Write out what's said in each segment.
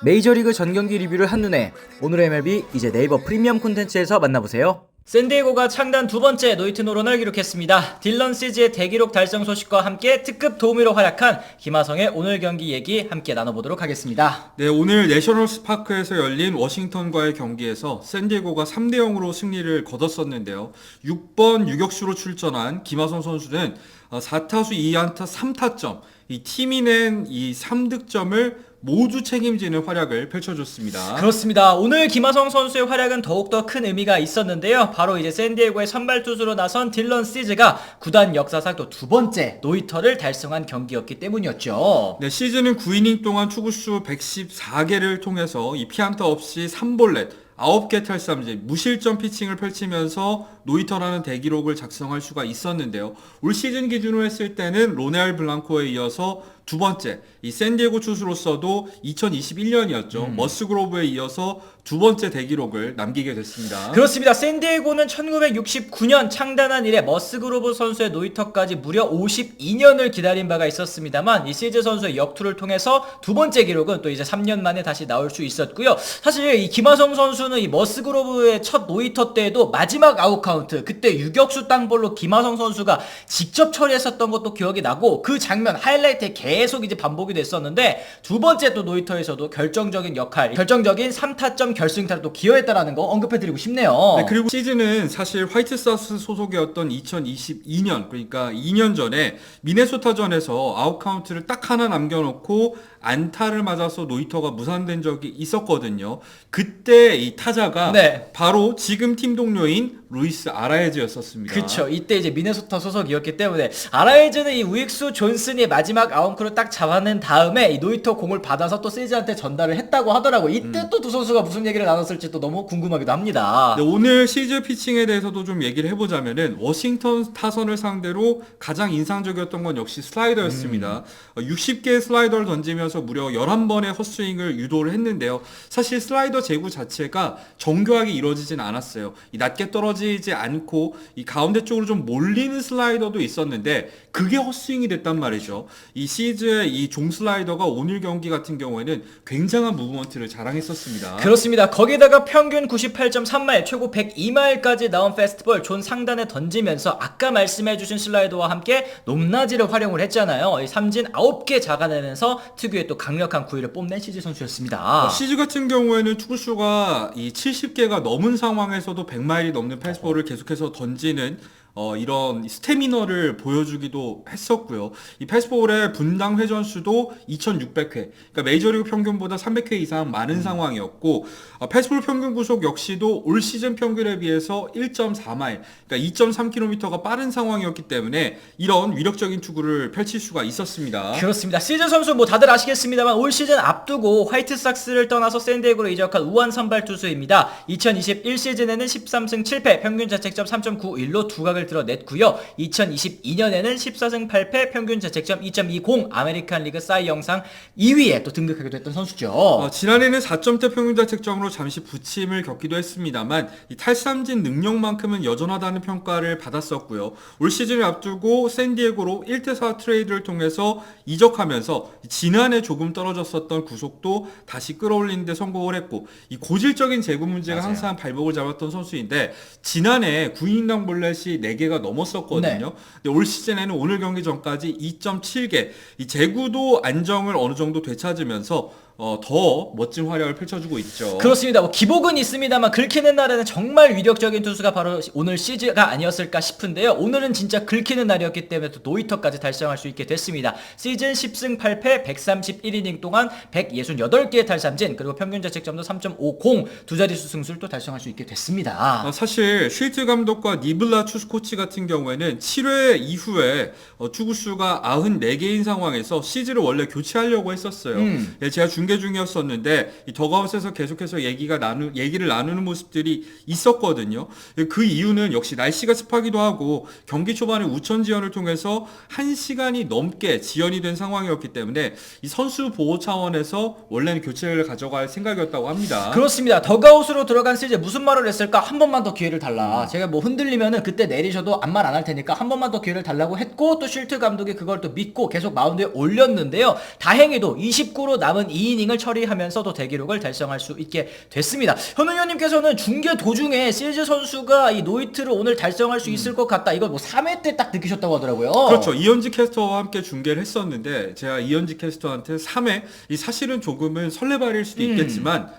메이저리그 전경기 리뷰를 한눈에 오늘의 MLB 이제 네이버 프리미엄 콘텐츠에서 만나보세요. 샌디에고가 창단 두 번째 노히트 노런을 기록했습니다. 딜런 시즈의 대기록 달성 소식과 함께 특급 도우미로 활약한 김하성의 오늘 경기 얘기 함께 나눠보도록 하겠습니다. 네, 오늘 내셔널스 파크에서 열린 워싱턴과의 경기에서 샌디에고가 3대 0으로 승리를 거뒀었는데요. 6번 유격수로 출전한 김하성 선수는 4타수 2안타 3타점, 이 팀이 낸 이 3득점을 모두 책임지는 활약을 펼쳐줬습니다. 그렇습니다. 오늘 김하성 선수의 활약은 더욱더 큰 의미가 있었는데요. 바로 이제 샌디에고의 선발 투수로 나선 딜런 시즈가 구단 역사상 또 두 번째 노히터를 달성한 경기였기 때문이었죠. 네, 시즌은 9이닝 동안 투구수 114개를 통해서 이 피안타 없이 3볼넷 9개 탈삼진, 무실점 피칭을 펼치면서 노히터라는 대기록을 작성할 수가 있었는데요. 올 시즌 기준으로 했을 때는 로넬 블랑코에 이어서 두 번째, 이 샌디에고 투수로서도 2021년이었죠. 머스그로브에 이어서 두 번째 대기록을 남기게 됐습니다. 그렇습니다. 샌디에고는 1969년 창단한 이래 머스그로브 선수의 노히터까지 무려 52년을 기다린 바가 있었습니다만 이 시즈 선수의 역투를 통해서 두 번째 기록은 또 이제 3년 만에 다시 나올 수 있었고요. 사실 이 김하성 선수는 이 머스그로브의 첫 노히터 때에도 마지막 아웃 카운트, 그때 유격수 땅볼로 김하성 선수가 직접 처리했었던 것도 기억이 나고 그 장면 하이라이트에 계속 이제 반복이 됐었는데 두 번째 또 노히터에서도 결정적인 역할, 결정적인 3타점 결승타를 또 기여했다라는 거 언급해드리고 싶네요. 네, 그리고 시즌은 사실 화이트삭스 소속이었던 2022년, 그러니까 2년 전에 미네소타전에서 아웃카운트를 딱 하나 남겨놓고 안타를 맞아서 노히터가 무산된 적이 있었거든요. 그때 이 타자가 바로 지금 팀 동료인 루이스 아라에즈였었습니다. 그쵸. 이때 이제 미네소타 소속이었기 때문에 아라에즈는 이 우익수 존슨이 마지막 아웃크로 딱 잡아낸 다음에 이 노히터 공을 받아서 또 세이즈한테 전달을 했다고 하더라고. 이때 또 두 선수가 무슨 얘기를 나눴을지 또 너무 궁금하기도 합니다. 네, 오늘 시즈 피칭에 대해서도 좀 얘기를 해보자면은 워싱턴 타선을 상대로 가장 인상적이었던 건 역시 슬라이더였습니다. 60개의 슬라이더를 던지면서 무려 11번의 헛스윙을 유도를 했는데요. 사실 슬라이더 제구 자체가 정교하게 이루어지진 않았어요. 이 낮게 떨어지지 않고 이 가운데 쪽으로 좀 몰리는 슬라이더도 있었는데 그게 헛스윙이 됐단 말이죠. 이 시즈의 이 종 슬라이더가 오늘 경기 같은 경우에는 굉장한 무브먼트를 자랑했었습니다. 그렇습니다. 거기다가 평균 98.3마일, 최고 102마일까지 나온 페스트볼 존 상단에 던지면서 아까 말씀해주신 슬라이더와 함께 높낮이를 활용을 했잖아요. 이 삼진 9개 잡아내면서 특유의 또 강력한 구위를 뽐낸 시즈 선수였습니다. 시즈 같은 경우에는 투구수가 이 70개가 넘은 상황에서도 100마일이 넘는 패스볼을 계속해서 던지는 이런 스태미너를 보여주기도 했었고요. 이 패스볼의 분당 회전수도 2600회, 그러니까 메이저리그 평균보다 300회 이상 많은 상황이었고, 패스볼 평균 구속 역시도 올 시즌 평균에 비해서 1.4마일, 그러니까 2.3km가 빠른 상황이었기 때문에 이런 위력적인 투구를 펼칠 수가 있었습니다. 그렇습니다. 시즈 선수 뭐 다들 아시겠습니다만 올 시즌 앞두고 화이트삭스를 떠나서 샌디에고로 이적한 우한 선발 투수입니다. 2021 시즌에는 13승 7패, 평균 자책점 3.91로 두각을 드러냈고요. 2022년에는 14승 8패, 평균 자책점 2.20, 아메리칸 리그 사이 영상 2위에 또 등극하기도 했던 선수죠. 지난해는 4점대 평균 자책점으로 잠시 부침을 겪기도 했습니다만 이 탈삼진 능력만큼은 여전하다는 평가를 받았었고요. 올 시즌을 앞두고 샌디에고로 1대4 트레이드를 통해서 이적하면서 지난해 조금 떨어졌었던 구속도 다시 끌어올리는 데 성공을 했고, 이 고질적인 제구 문제가 항상 발목을 잡았던 선수인데 지난해 9이닝 볼넷이 4개가 넘었었거든요. 근데 올 시즌에는 오늘 경기 전까지 2.7개, 이 제구도 안정을 어느 정도 되찾으면서 더 멋진 활약을 펼쳐주고 있죠. 그렇습니다. 뭐 기복은 있습니다만 긁히는 날에는 정말 위력적인 투수가 바로 오늘 시즈가 아니었을까 싶은데요. 오늘은 진짜 긁히는 날이었기 때문에 또 노히터까지 달성할 수 있게 됐습니다. 시즌 10승 8패 131이닝 동안 168개의 탈삼진, 그리고 평균 자책점도 3.50, 두 자릿수 승수를 또 달성할 수 있게 됐습니다. 사실 쉴트 감독과 니블라 투수 코치 같은 경우에는 7회 이후에 투구수가 94개인 상황에서 시즈를 원래 교체하려고 했었어요. 제가 중계 중이었었는데 이 더가웃에서 계속해서 얘기를 나누는 모습들이 있었거든요. 그 이유는 역시 날씨가 습하기도 하고 경기 초반에 우천 지연을 통해서 1시간이 넘게 지연이 된 상황이었기 때문에 이 선수 보호 차원에서 원래는 교체를 가져갈 생각이었다고 합니다. 그렇습니다. 더가웃으로 들어간 시즌 무슨 말을 했을까? 한 번만 더 기회를 달라. 제가 뭐 흔들리면은 그때 내리셔도 아무 말 안 할 테니까 한 번만 더 기회를 달라고 했고, 또 쉴트 감독이 그걸 또 믿고 계속 마운드에 올렸는데요. 다행히도 29로 남은 2이닝 이닝을 처리하면서 또 대기록을 달성할 수 있게 됐습니다. 현우 의원님께서는 중계 도중에 시즈 선수가 이 노히트를 오늘 달성할 수 있을 것 같다. 이걸 뭐 3회 때 딱 느끼셨다고 하더라고요. 그렇죠. 이현지 캐스터와 함께 중계를 했었는데 제가 이현지 캐스터한테 3회 이 사실은 조금은 설레발일 수도 있겠지만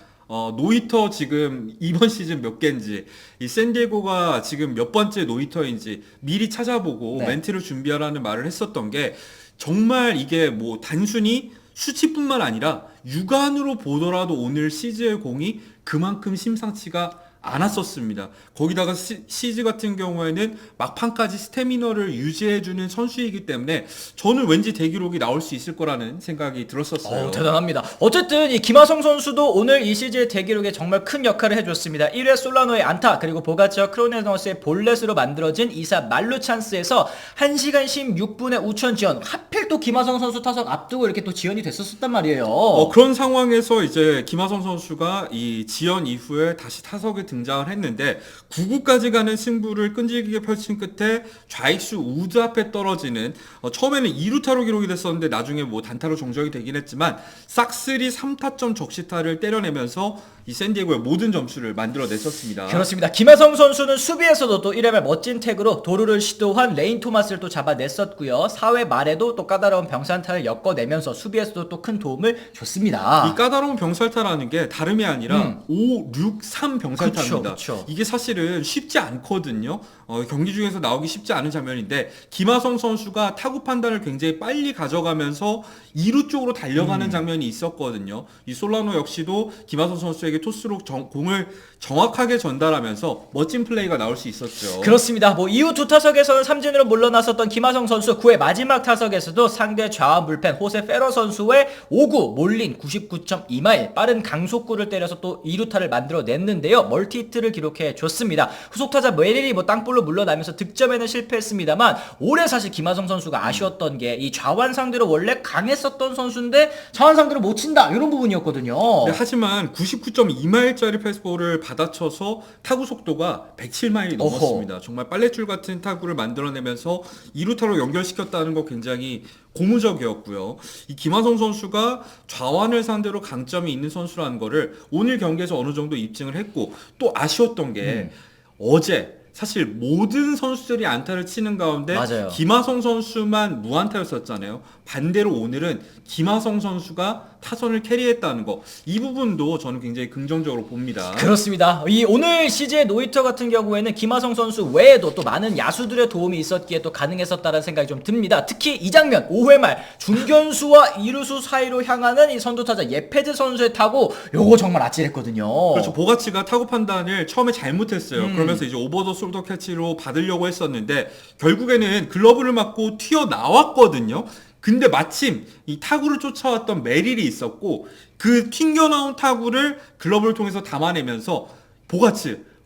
노히터 지금 이번 시즌 몇 개인지 이 샌디에고가 지금 몇 번째 노히터인지 미리 찾아보고 네. 멘트를 준비하라는 말을 했었던 게 정말 이게 뭐 단순히 수치뿐만 아니라 육안으로 보더라도 오늘 시즈의 공이 그만큼 심상치가 않았었습니다. 거기다가 시즈 같은 경우에는 막판까지 스태미너를 유지해주는 선수이기 때문에 저는 왠지 대기록이 나올 수 있을 거라는 생각이 들었었어요. 대단합니다. 어쨌든 이 김하성 선수도 오늘 이 시즌의 대기록에 정말 큰 역할을 해줬습니다. 1회 솔라노의 안타 그리고 보가치와 크로네너스의 볼넷으로 만들어진 2사 말루 찬스에서 1시간 16분의 우천 지연. 하필 또 김하성 선수 타석 앞두고 이렇게 또 지연이 됐었단 말이에요. 그런 상황에서 이제 김하성 선수가 이 지연 이후에 다시 타석에 등장을 했는데 9구까지 가는 승부를 끈질기게 펼친 끝에 좌익수 우드 앞에 떨어지는 처음에는 2루타로 기록이 됐었는데 나중에 뭐 단타로 정정이 되긴 했지만 싹쓸이 3타점 적시타를 때려내면서 이 샌디에고의 모든 점수를 만들어냈었습니다. 그렇습니다. 김하성 선수는 수비에서도 또 1회 말 멋진 태그로 도루를 시도한 레인 토마스를 또 잡아냈었고요. 4회 말에도 또 까다로운 병살타를 엮어내면서 수비에서도 또 큰 도움을 줬습니다. 이 까다로운 병살타라는 게 다름이 아니라 5, 6, 3 병살타입니다. 그쵸. 이게 사실은 쉽지 않거든요. 경기 중에서 나오기 쉽지 않은 장면인데 김하성 선수가 타구 판단을 굉장히 빨리 가져가면서 2루 쪽으로 달려가는 장면이 있었거든요. 이 솔라노 역시도 김하성 선수에게 토스로 공을 정확하게 전달하면서 멋진 플레이가 나올 수 있었죠. 그렇습니다. 뭐 이후 두 타석에서는 삼진으로 물러났었던 김하성 선수 9회 마지막 타석에서도 상대 좌완 불펜 호세 페러 선수의 5구 몰린 99.2마일 빠른 강속구를 때려서 또 2루타를 만들어냈는데요. 멀티히트를 기록해 줬습니다. 후속타자 메릴이 뭐 땅볼로 물러나면서 득점에는 실패했습니다만 올해 사실 김하성 선수가 아쉬웠던 게 이 좌완 상대로 원래 강했었던 선수인데 좌완 상대로 못 친다 이런 부분이었거든요. 네, 하지만 99.2마일짜리 패스볼을 받아쳐서 타구 속도가 107마일이 넘었습니다. 정말 빨래줄 같은 타구를 만들어내면서 2루타로 연결시켰다는 거 굉장히 고무적이었고요. 이 김하성 선수가 좌완을 상대로 강점이 있는 선수라는 거를 오늘 경기에서 어느 정도 입증을 했고 또 아쉬웠던 게 어제 사실 모든 선수들이 안타를 치는 가운데 맞아요. 김하성 선수만 무안타였었잖아요. 반대로 오늘은 김하성 선수가 타선을 캐리했다는 거, 이 부분도 저는 굉장히 긍정적으로 봅니다. 그렇습니다. 이 오늘 CJ 노히터 같은 경우에는 김하성 선수 외에도 또 많은 야수들의 도움이 있었기에 또 가능했었다는 생각이 좀 듭니다. 특히 이 장면 5회 말 중견수와 이루수 사이로 향하는 이 선두타자 예페즈 선수의 타구 요거 정말 아찔했거든요. 그렇죠. 보가치가 타구 판단을 처음에 잘못했어요. 그러면서 이제 오버 더 솔더 캐치로 받으려고 했었는데 결국에는 글러브를 맞고 튀어나왔거든요. 근데 마침 이 타구를 쫓아왔던 메릴이 있었고 그 튕겨나온 타구를 글러브를 통해서 담아내면서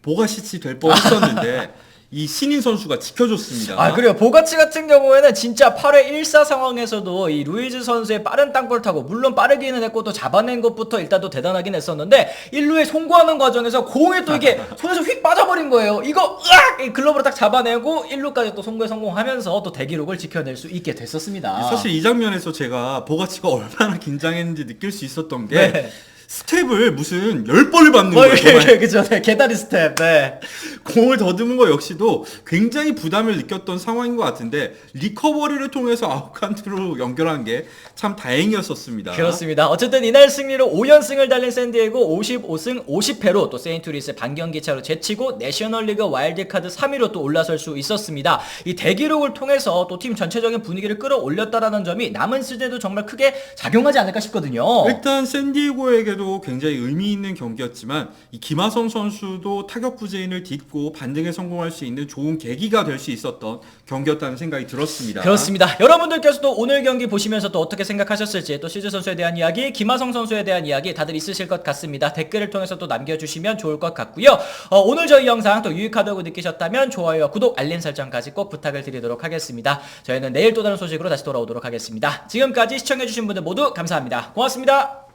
보가시치 될 뻔했었는데 이 신인 선수가 지켜줬습니다. 그래요. 보가치 같은 경우에는 진짜 8회 1사 상황에서도 이 루이즈 선수의 빠른 땅볼 타고 물론 빠르기는 했고 또 잡아낸 것부터 일단 또 대단하긴 했었는데 1루에 송구하는 과정에서 공이 또 이게 손에서 휙 빠져버린 거예요. 이거 으악! 글러브로 딱 잡아내고 1루까지 또 송구에 성공하면서 또 대기록을 지켜낼 수 있게 됐었습니다. 사실 이 장면에서 제가 보가치가 얼마나 긴장했는지 느낄 수 있었던 게 스텝을 무슨 10번을 밟는 거예요. 정말. 그죠. 네, 개다리 스텝. 네. 공을 더듬은 거 역시도 굉장히 부담을 느꼈던 상황인 것 같은데 리커버리를 통해서 아웃카운트로 연결한 게 참 다행이었었습니다. 그렇습니다. 어쨌든 이날 승리로 5연승을 달린 샌디에고 55승 50패로 또 세인트루이스 반경기 차로 제치고 내셔널리그 와일드카드 3위로 또 올라설 수 있었습니다. 이 대기록을 통해서 또 팀 전체적인 분위기를 끌어올렸다라는 점이 남은 시즌에도 정말 크게 작용하지 않을까 싶거든요. 일단 샌디에고에게도 굉장히 의미 있는 경기였지만 이 김하성 선수도 타격 부재인을 딛고 반등에 성공할 수 있는 좋은 계기가 될 수 있었던 경기였다는 생각이 들었습니다. 그렇습니다. 여러분들께서도 오늘 경기 보시면서 또 어떻게 생각하셨을지 또 시즈 선수에 대한 이야기, 김하성 선수에 대한 이야기 다들 있으실 것 같습니다. 댓글을 통해서 또 남겨주시면 좋을 것 같고요. 오늘 저희 영상 또 유익하다고 느끼셨다면 좋아요와 구독, 알림 설정까지 꼭 부탁을 드리도록 하겠습니다. 저희는 내일 또 다른 소식으로 다시 돌아오도록 하겠습니다. 지금까지 시청해주신 분들 모두 감사합니다. 고맙습니다.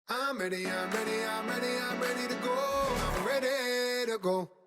I'm ready to go. I'm ready to go.